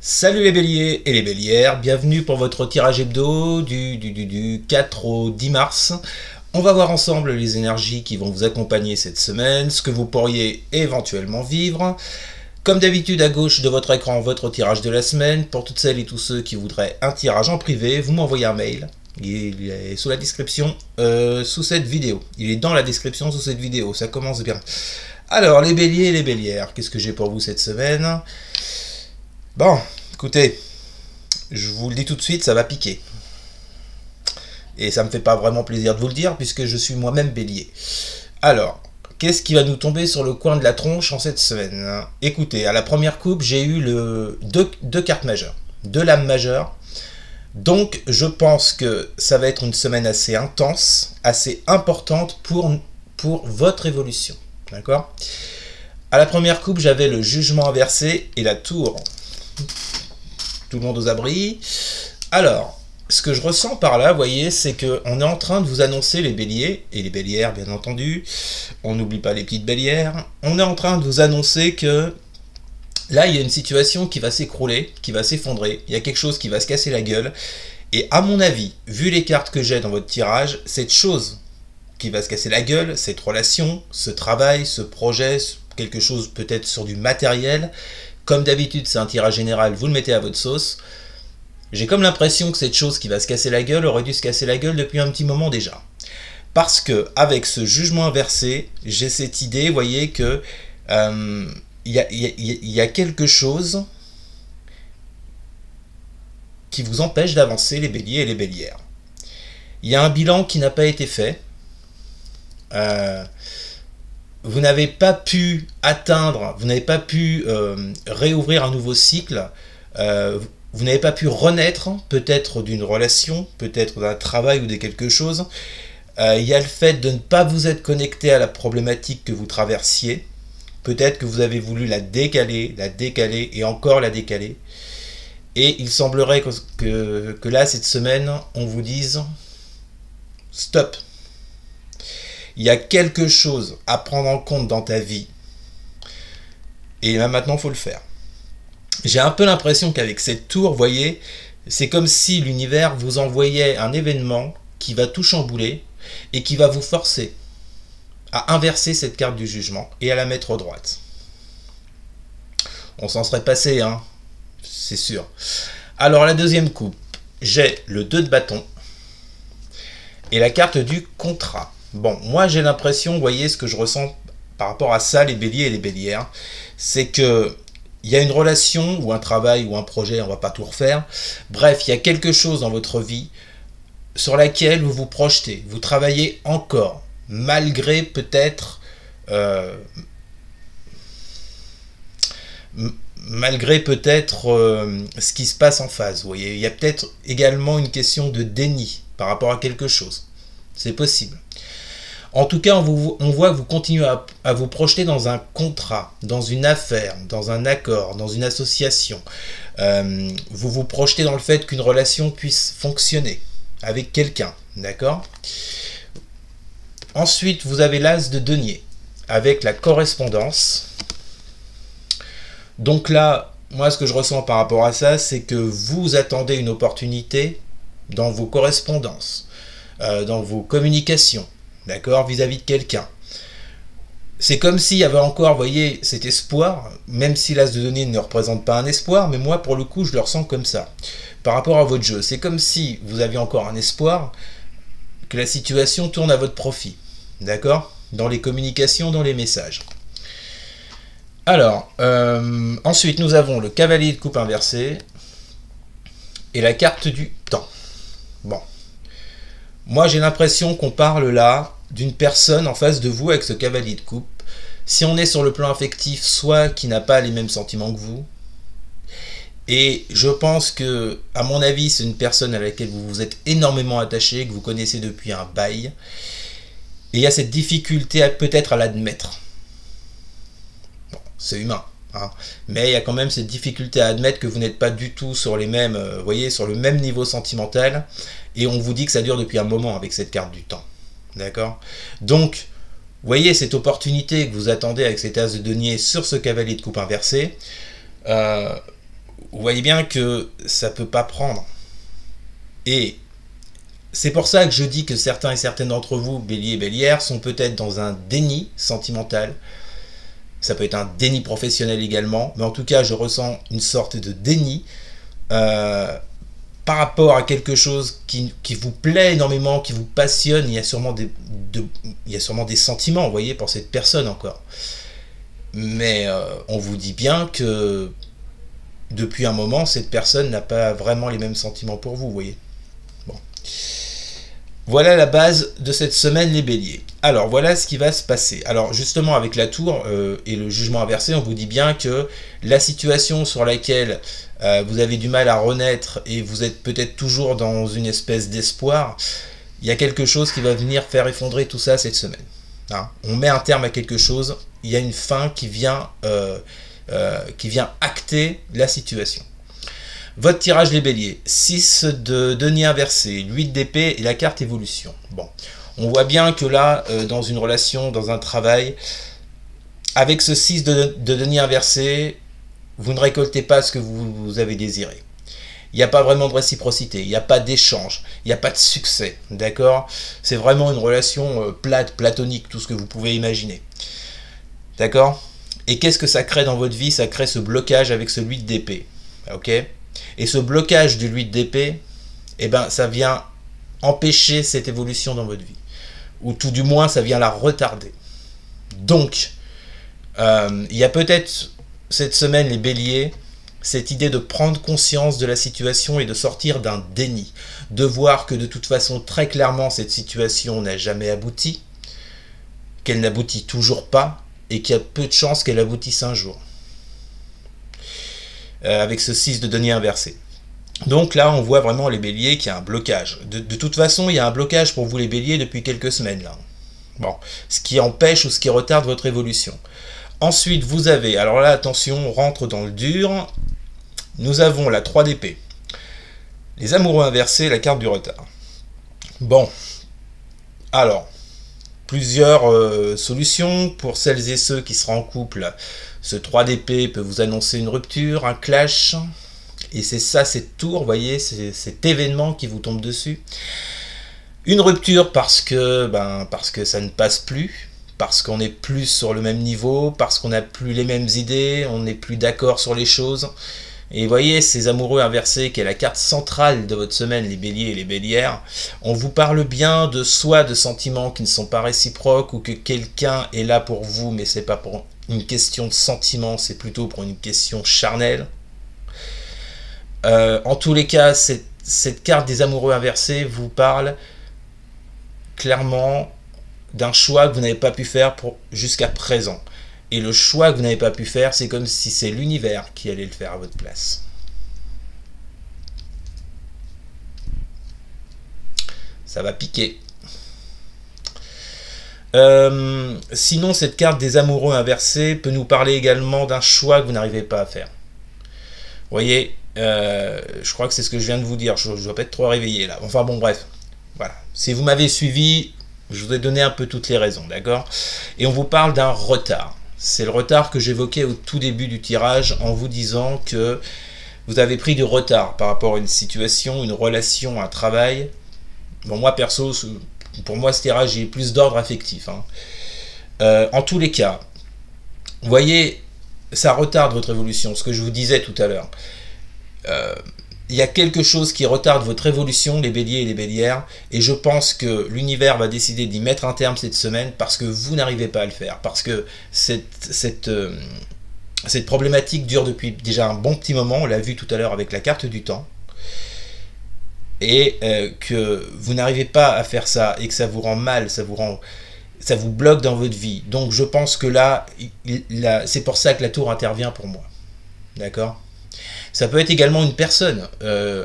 Salut les béliers et les bélières, bienvenue pour votre tirage hebdo du 4 au 10 mars. On va voir ensemble les énergies qui vont vous accompagner cette semaine, ce que vous pourriez éventuellement vivre. Comme d'habitude, à gauche de votre écran, votre tirage de la semaine. Pour toutes celles et tous ceux qui voudraient un tirage en privé, vous m'envoyez un mail. Il est sous la description, sous cette vidéo. Il est dans la description sous cette vidéo, ça commence bien. Alors, les béliers et les bélières, qu'est-ce que j'ai pour vous cette semaine ? Bon, écoutez, je vous le dis tout de suite, ça va piquer. Et ça me fait pas vraiment plaisir de vous le dire, puisque je suis moi-même bélier. Alors, qu'est-ce qui va nous tomber sur le coin de la tronche en cette semaine ? Écoutez, à la première coupe, j'ai eu deux cartes majeures, deux lames majeures. Donc, je pense que ça va être une semaine assez intense, assez importante pour votre évolution. D'accord ? À la première coupe, j'avais le jugement inversé et la tour. Tout le monde aux abris. Alors, ce que je ressens par là, vous voyez, c'est qu'on est en train de vous annoncer, les béliers, et les bélières, bien entendu, on n'oublie pas les petites bélières, on est en train de vous annoncer que là, il y a une situation qui va s'écrouler, qui va s'effondrer, il y a quelque chose qui va se casser la gueule, et à mon avis, vu les cartes que j'ai dans votre tirage, cette chose qui va se casser la gueule, cette relation, ce travail, ce projet, quelque chose peut-être sur du matériel, comme d'habitude, c'est un tirage général, vous le mettez à votre sauce. J'ai comme l'impression que cette chose qui va se casser la gueule aurait dû se casser la gueule depuis un petit moment déjà. Parce que avec ce jugement inversé, j'ai cette idée, vous voyez, que il y a quelque chose qui vous empêche d'avancer, les béliers et les bélières. Il y a un bilan qui n'a pas été fait. Vous n'avez pas pu atteindre, vous n'avez pas pu réouvrir un nouveau cycle, vous n'avez pas pu renaître, peut-être d'une relation, peut-être d'un travail ou de quelque chose. Il y a le fait de ne pas vous être connecté à la problématique que vous traversiez. Peut-être que vous avez voulu la décaler et encore la décaler. Et il semblerait que là, cette semaine, on vous dise « Stop ». Il y a quelque chose à prendre en compte dans ta vie. Et là, maintenant, il faut le faire. J'ai un peu l'impression qu'avec cette tour, vous voyez, c'est comme si l'univers vous envoyait un événement qui va tout chambouler et qui va vous forcer à inverser cette carte du jugement et à la mettre à droite. On s'en serait passé, hein, c'est sûr. Alors, la deuxième coupe, j'ai le 2 de bâton et la carte du contrat. Bon, moi j'ai l'impression, vous voyez, ce que je ressens par rapport à ça, les béliers et les bélières, c'est que il y a une relation ou un travail ou un projet, on va pas tout refaire. Bref, il y a quelque chose dans votre vie sur laquelle vous vous projetez, vous travaillez encore, malgré peut-être ce qui se passe en face. Vous voyez, il y a peut-être également une question de déni par rapport à quelque chose. C'est possible. En tout cas, on voit que vous continuez à vous projeter dans un contrat, dans une affaire, dans un accord, dans une association. Vous vous projetez dans le fait qu'une relation puisse fonctionner avec quelqu'un, d'accord ? Ensuite, vous avez l'as de denier avec la correspondance. Donc là, moi, ce que je ressens par rapport à ça, c'est que vous attendez une opportunité dans vos correspondances, dans vos communications. D'accord, vis-à-vis de quelqu'un. C'est comme s'il y avait encore, vous voyez, cet espoir, même si l'as de denier ne représente pas un espoir, mais moi, pour le coup, je le ressens comme ça. Par rapport à votre jeu, c'est comme si vous aviez encore un espoir que la situation tourne à votre profit. D'accord ? Dans les communications, dans les messages. Alors, ensuite, nous avons le cavalier de coupe inversé et la carte du temps. Bon. Moi, j'ai l'impression qu'on parle là d'une personne en face de vous avec ce cavalier de coupe. Si on est sur le plan affectif, soit qui n'a pas les mêmes sentiments que vous. Et je pense que, à mon avis, c'est une personne à laquelle vous vous êtes énormément attaché, que vous connaissez depuis un bail. Et il y a cette difficulté peut-être à l'admettre. Bon, c'est humain. Hein. Mais il y a quand même cette difficulté à admettre que vous n'êtes pas du tout sur les mêmes, vous voyez, sur le même niveau sentimental, et on vous dit que ça dure depuis un moment avec cette carte du temps, d'accord ? Donc, vous voyez cette opportunité que vous attendez avec cet as de denier sur ce cavalier de coupe inversé, vous voyez bien que ça peut pas prendre. Et c'est pour ça que je dis que certains et certaines d'entre vous, bélier et bélière, sont peut-être dans un déni sentimental. Ça peut être un déni professionnel également, mais en tout cas, je ressens une sorte de déni par rapport à quelque chose qui vous plaît énormément, qui vous passionne. Il y a sûrement des sentiments, vous voyez, pour cette personne encore. Mais on vous dit bien que depuis un moment, cette personne n'a pas vraiment les mêmes sentiments pour vous, vous voyez. Bon. Voilà la base de cette semaine, les béliers. Alors, voilà ce qui va se passer. Alors, justement, avec la tour et le jugement inversé, on vous dit bien que la situation sur laquelle vous avez du mal à renaître et vous êtes peut-être toujours dans une espèce d'espoir, il y a quelque chose qui va venir faire effondrer tout ça cette semaine. Hein, on met un terme à quelque chose, il y a une fin qui vient acter la situation. Votre tirage, les béliers, 6 de denier inversé, 8 d'épée et la carte évolution. Bon, on voit bien que là, dans une relation, dans un travail, avec ce 6 de denier inversé, vous ne récoltez pas ce que vous avez désiré. Il n'y a pas vraiment de réciprocité, il n'y a pas d'échange, il n'y a pas de succès, d'accord? C'est vraiment une relation plate, platonique, tout ce que vous pouvez imaginer. D'accord? Et qu'est-ce que ça crée dans votre vie? Ça crée ce blocage avec ce 8 d'épée. Ok? Et ce blocage du 8 d'épée, eh ben, ça vient empêcher cette évolution dans votre vie. Ou tout du moins, ça vient la retarder. Donc, il y a peut-être cette semaine, les béliers, cette idée de prendre conscience de la situation et de sortir d'un déni. De voir que de toute façon, très clairement, cette situation n'a jamais abouti, qu'elle n'aboutit toujours pas, et qu'il y a peu de chances qu'elle aboutisse un jour. Avec ce 6 de denier inversé. Donc là, on voit vraiment les béliers qu'il y a un blocage. De toute façon, il y a un blocage pour vous les béliers depuis quelques semaines là. Bon, ce qui empêche ou ce qui retarde votre évolution. Ensuite, vous avez, alors là, attention, on rentre dans le dur. Nous avons la 3 d'épée. Les amoureux inversés, la carte du retard. Bon, alors, plusieurs solutions pour celles et ceux qui seront en couple. Ce 3 d'épée peut vous annoncer une rupture, un clash. Et c'est ça, cette tour, vous voyez, c'est cet événement qui vous tombe dessus. Une rupture parce que ça ne passe plus, parce qu'on n'est plus sur le même niveau, parce qu'on n'a plus les mêmes idées, on n'est plus d'accord sur les choses. Et vous voyez, ces amoureux inversés, qui est la carte centrale de votre semaine, les béliers et les bélières, on vous parle bien de soit de sentiments qui ne sont pas réciproques, ou que quelqu'un est là pour vous, mais c'est pas pour une question de sentiment, c'est plutôt pour une question charnelle. En tous les cas, cette carte des amoureux inversés vous parle clairement d'un choix que vous n'avez pas pu faire jusqu'à présent. Et le choix que vous n'avez pas pu faire, c'est comme si c'est l'univers qui allait le faire à votre place. Ça va piquer. Sinon, cette carte des amoureux inversés peut nous parler également d'un choix que vous n'arrivez pas à faire. Vous voyez, je crois que c'est ce que je viens de vous dire. Je ne dois pas être trop réveillé là. Enfin bon, bref. Voilà. Si vous m'avez suivi, je vous ai donné un peu toutes les raisons, d'accord? Et on vous parle d'un retard. C'est le retard que j'évoquais au tout début du tirage en vous disant que vous avez pris du retard par rapport à une situation, une relation, un travail. Bon, moi perso, pour moi ce tirage est plus d'ordre affectif. Hein. En tous les cas, vous voyez, ça retarde votre évolution, ce que je vous disais tout à l'heure. Il y a quelque chose qui retarde votre évolution, les béliers et les bélières, et je pense que l'univers va décider d'y mettre un terme cette semaine parce que vous n'arrivez pas à le faire, parce que cette problématique dure depuis déjà un bon petit moment, on l'a vu tout à l'heure avec la carte du temps, et que vous n'arrivez pas à faire ça, et que ça vous rend mal, ça vous bloque dans votre vie. Donc je pense que là c'est pour ça que la tour intervient pour moi. D'accord ? Ça peut être également une personne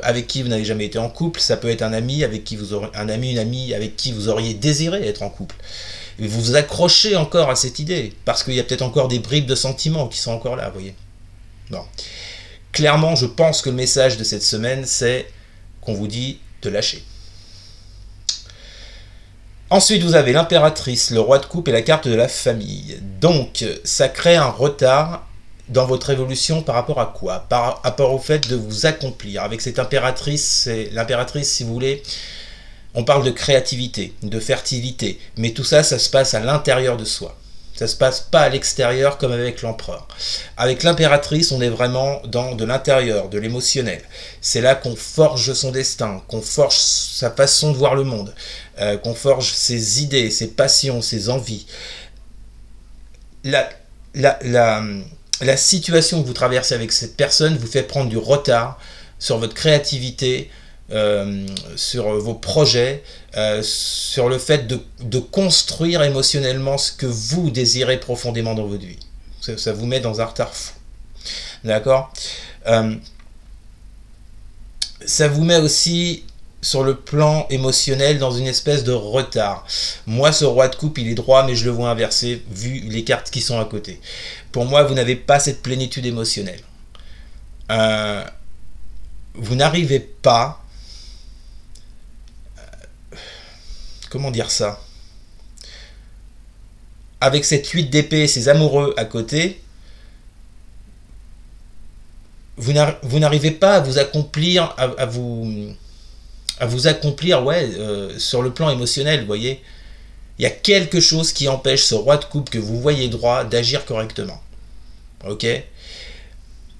avec qui vous n'avez jamais été en couple, ça peut être un ami avec qui vous aurez, une amie avec qui vous auriez désiré être en couple. Et vous vous accrochez encore à cette idée, parce qu'il y a peut-être encore des bribes de sentiments qui sont encore là, vous voyez. Non. Clairement, je pense que le message de cette semaine, c'est qu'on vous dit de lâcher. Ensuite, vous avez l'impératrice, le roi de coupe et la carte de la famille. Donc, ça crée un retard dans votre évolution par rapport à quoi? Par rapport au fait de vous accomplir. Avec cette impératrice, c'est l'impératrice, si vous voulez, on parle de créativité, de fertilité, mais tout ça, ça se passe à l'intérieur de soi. Ça ne se passe pas à l'extérieur comme avec l'empereur. Avec l'impératrice, on est vraiment dans de l'intérieur, de l'émotionnel. C'est là qu'on forge son destin, qu'on forge sa façon de voir le monde, qu'on forge ses idées, ses passions, ses envies. La situation que vous traversez avec cette personne vous fait prendre du retard sur votre créativité, sur vos projets, sur le fait de construire émotionnellement ce que vous désirez profondément dans votre vie. Ça vous met dans un retard fou. D'accord? Ça vous met aussi sur le plan émotionnel dans une espèce de retard. Moi, ce roi de coupe, il est droit, mais je le vois inversé, vu les cartes qui sont à côté. Pour moi, vous n'avez pas cette plénitude émotionnelle. Vous n'arrivez pas... comment dire ça? Avec cette 8 d'épée et ces amoureux à côté, vous n'arrivez pas à vous accomplir, à vous accomplir, ouais, sur le plan émotionnel, vous voyez. Il y a quelque chose qui empêche ce roi de coupe que vous voyez droit d'agir correctement. Ok?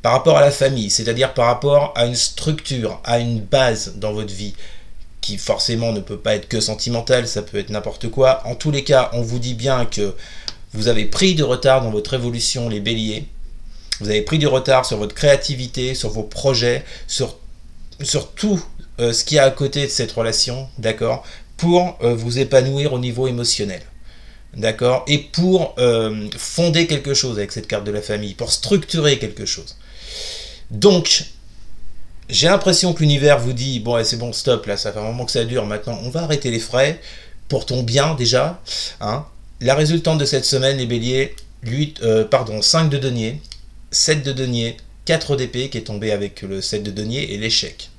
Par rapport à la famille, c'est-à-dire par rapport à une structure, à une base dans votre vie, qui forcément ne peut pas être que sentimentale, ça peut être n'importe quoi. En tous les cas, on vous dit bien que vous avez pris du retard dans votre évolution, les béliers. Vous avez pris du retard sur votre créativité, sur vos projets, sur tout ce qu'il y a à côté de cette relation, d'accord, pour vous épanouir au niveau émotionnel, d'accord, et pour fonder quelque chose avec cette carte de la famille, pour structurer quelque chose. Donc, j'ai l'impression que l'univers vous dit, bon, c'est bon, stop, là, ça fait un moment que ça dure, maintenant, on va arrêter les frais, pour ton bien, déjà, hein. La résultante de cette semaine, les béliers, 5 de denier, 7 de denier, 4 d'épée, qui est tombé avec le 7 de denier, et l'échec.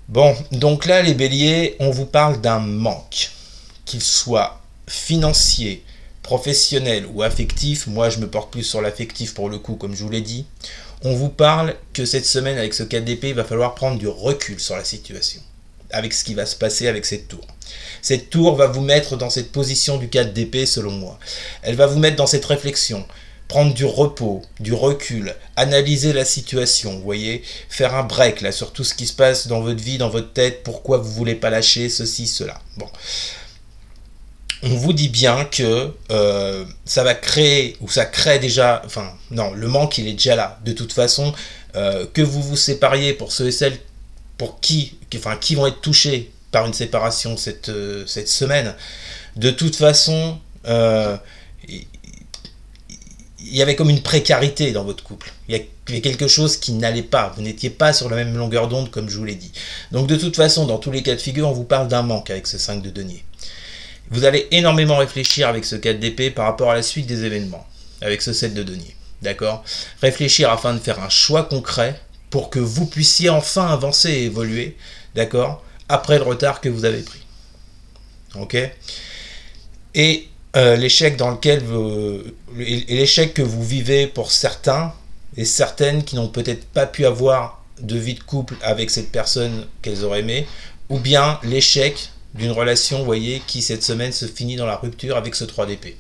Bon, donc là, les béliers, on vous parle d'un manque, qu'il soit financier, professionnel ou affectif. Moi, je me porte plus sur l'affectif pour le coup, comme je vous l'ai dit. On vous parle que cette semaine, avec ce 4 d'épée, il va falloir prendre du recul sur la situation, avec ce qui va se passer avec cette tour. Cette tour va vous mettre dans cette position du 4 d'épée, selon moi. Elle va vous mettre dans cette réflexion, prendre du repos, du recul, analyser la situation, vous voyez, faire un break là sur tout ce qui se passe dans votre vie, dans votre tête, pourquoi vous ne voulez pas lâcher ceci, cela. Bon. On vous dit bien que ça va créer, ou ça crée déjà, enfin non, le manque il est déjà là. De toute façon, que vous vous sépariez pour ceux et celles pour qui vont être touchés par une séparation cette semaine, de toute façon, il y avait comme une précarité dans votre couple. Il y avait quelque chose qui n'allait pas. Vous n'étiez pas sur la même longueur d'onde comme je vous l'ai dit. Donc de toute façon, dans tous les cas de figure, on vous parle d'un manque avec ce 5 de denier. Vous allez énormément réfléchir avec ce 4 d'épée par rapport à la suite des événements, avec ce 7 de denier. D'accord? Réfléchir afin de faire un choix concret pour que vous puissiez enfin avancer et évoluer, d'accord, après le retard que vous avez pris. Ok? Et l'échec dans lequel l'échec que vous vivez pour certains et certaines qui n'ont peut-être pas pu avoir de vie de couple avec cette personne qu'elles auraient aimée, ou bien l'échec d'une relation, vous voyez, qui cette semaine se finit dans la rupture avec ce 3 d'épée.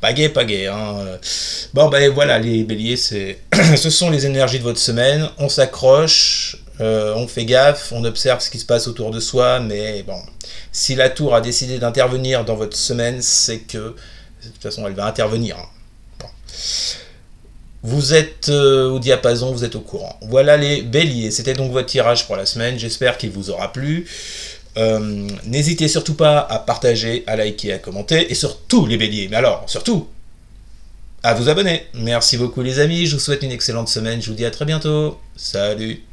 Pas gai, hein. Bon, ben voilà, les béliers, ce sont les énergies de votre semaine. On s'accroche, on fait gaffe, on observe ce qui se passe autour de soi, mais bon, si la tour a décidé d'intervenir dans votre semaine, c'est que, de toute façon, elle va intervenir. Hein. Bon. Vous êtes au diapason, vous êtes au courant. Voilà les béliers, c'était donc votre tirage pour la semaine, j'espère qu'il vous aura plu. N'hésitez surtout pas à partager, à liker, à commenter, et surtout les béliers, mais alors, surtout, à vous abonner. Merci beaucoup les amis, je vous souhaite une excellente semaine, je vous dis à très bientôt. Salut!